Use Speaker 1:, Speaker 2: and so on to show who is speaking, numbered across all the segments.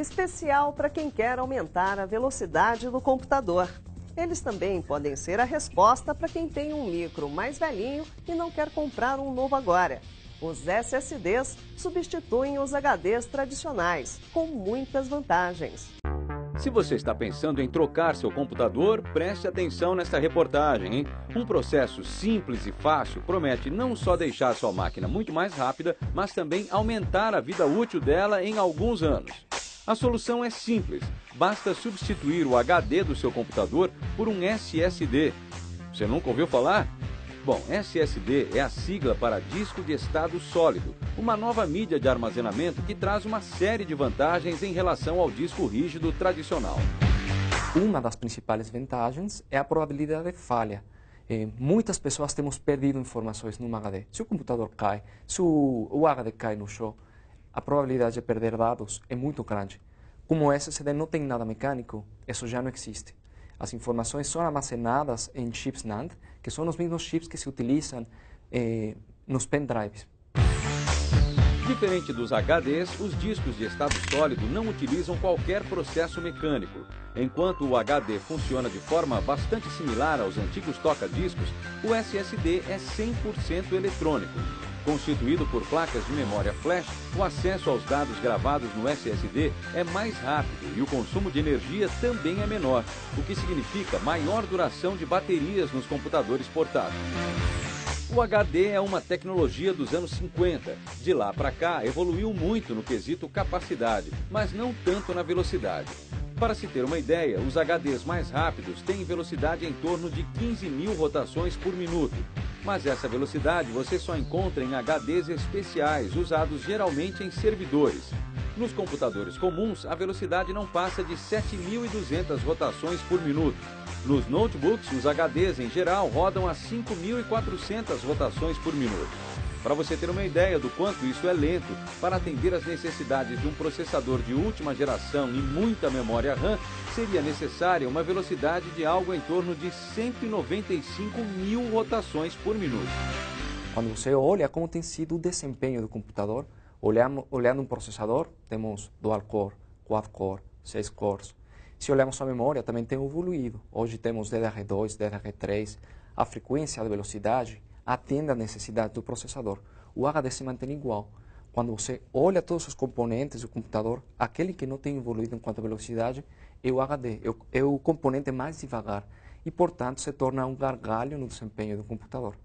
Speaker 1: especial para quem quer aumentar a velocidade do computador. Eles também podem ser a resposta para quem tem um micro mais velhinho e não quer comprar um novo agora. Os SSDs substituem os HDs tradicionais, com muitas vantagens.
Speaker 2: Se você está pensando em trocar seu computador, preste atenção nesta reportagem, hein? Um processo simples e fácil promete não só deixar sua máquina muito mais rápida, mas também aumentar a vida útil dela em alguns anos. A solução é simples, basta substituir o HD do seu computador por um SSD. Você nunca ouviu falar? Bom, SSD é a sigla para disco de estado sólido, uma nova mídia de armazenamento que traz uma série de vantagens em relação ao disco rígido tradicional.
Speaker 3: Uma das principais vantagens é a probabilidade de falha. Muitas pessoas temos perdido informações num HD. Se o computador cai, se o HD cai no chão, a probabilidade de perder dados é muito grande. Como o SSD não tem nada mecânico, isso já não existe. As informações são armazenadas em chips NAND, que são os mesmos chips que se utilizam nos pendrives.
Speaker 2: Diferente dos HDs, os discos de estado sólido não utilizam qualquer processo mecânico. Enquanto o HD funciona de forma bastante similar aos antigos toca-discos, o SSD é 100% eletrônico. Constituído por placas de memória flash, o acesso aos dados gravados no SSD é mais rápido e o consumo de energia também é menor, o que significa maior duração de baterias nos computadores portáteis. O HD é uma tecnologia dos anos 50. De lá para cá, evoluiu muito no quesito capacidade, mas não tanto na velocidade. Para se ter uma ideia, os HDs mais rápidos têm velocidade em torno de 15.000 rotações por minuto. Mas essa velocidade você só encontra em HDs especiais, usados geralmente em servidores. Nos computadores comuns, a velocidade não passa de 7.200 rotações por minuto. Nos notebooks, os HDs em geral rodam a 5.400 rotações por minuto. Para você ter uma ideia do quanto isso é lento, para atender às necessidades de um processador de última geração e muita memória RAM, seria necessária uma velocidade de algo em torno de 195.000 rotações por minuto.
Speaker 3: Quando você olha como tem sido o desempenho do computador, olhando um processador, temos dual core, quad core, 6 cores. Se olharmos a memória, também tem evoluído. Hoje temos DDR2, DDR3, a frequência, a velocidade, atende à necessidade do processador. O HD se mantém igual. Quando você olha todos os componentes do computador, aquele que não tem evoluído em quanto à velocidade é o HD, é o componente mais devagar e, portanto, se torna um gargalho no desempenho do computador.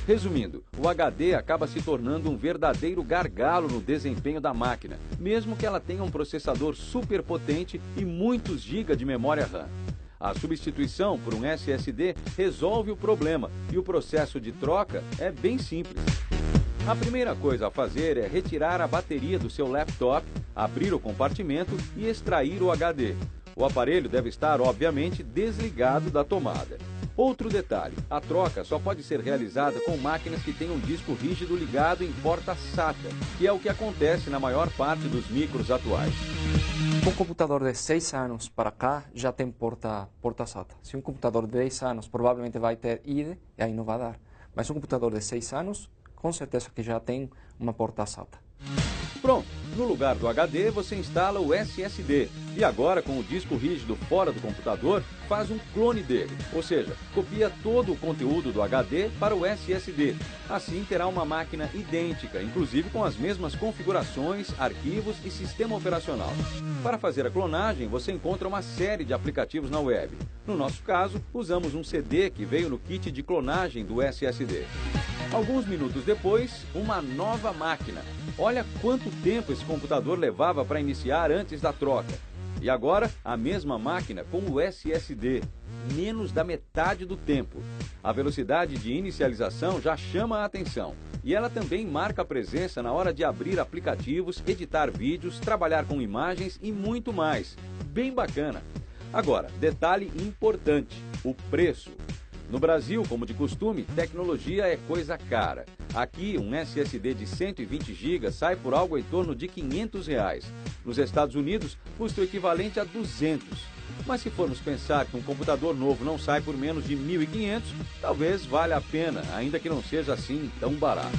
Speaker 2: Resumindo, o HD acaba se tornando um verdadeiro gargalo no desempenho da máquina, mesmo que ela tenha um processador super potente e muitos GB de memória RAM. A substituição por um SSD resolve o problema e o processo de troca é bem simples. A primeira coisa a fazer é retirar a bateria do seu laptop, abrir o compartimento e extrair o HD. O aparelho deve estar, obviamente, desligado da tomada. Outro detalhe, a troca só pode ser realizada com máquinas que tenham disco rígido ligado em porta SATA, que é o que acontece na maior parte dos micros atuais.
Speaker 3: Um computador de 6 anos para cá já tem porta SATA. Se um computador de 10 anos provavelmente vai ter IDE e aí não vai dar. Mas um computador de 6 anos, com certeza que já tem uma porta SATA.
Speaker 2: Pronto, no lugar do HD você instala o SSD e agora com o disco rígido fora do computador faz um clone dele, ou seja, copia todo o conteúdo do HD para o SSD. Assim terá uma máquina idêntica, inclusive com as mesmas configurações, arquivos e sistema operacional. Para fazer a clonagem você encontra uma série de aplicativos na web. No nosso caso, usamos um CD que veio no kit de clonagem do SSD. Alguns minutos depois, uma nova máquina. Olha quanto tempo esse computador levava para iniciar antes da troca. E agora, a mesma máquina com o SSD, menos da metade do tempo. A velocidade de inicialização já chama a atenção. E ela também marca a presença na hora de abrir aplicativos, editar vídeos, trabalhar com imagens e muito mais. Bem bacana. Agora, detalhe importante, o preço. No Brasil, como de costume, tecnologia é coisa cara. Aqui, um SSD de 120 GB sai por algo em torno de R$500. Nos Estados Unidos, custa o equivalente a 200. Mas se formos pensar que um computador novo não sai por menos de 1.500, talvez valha a pena, ainda que não seja assim tão barato.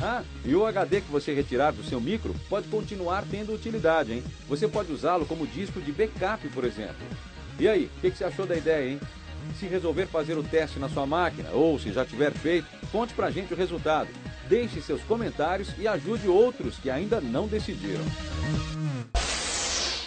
Speaker 2: Ah, e o HD que você retirar do seu micro pode continuar tendo utilidade, hein? Você pode usá-lo como disco de backup, por exemplo. E aí, o que você achou da ideia, hein? Se resolver fazer o teste na sua máquina, ou se já tiver feito, conte pra gente o resultado. Deixe seus comentários e ajude outros que ainda não decidiram.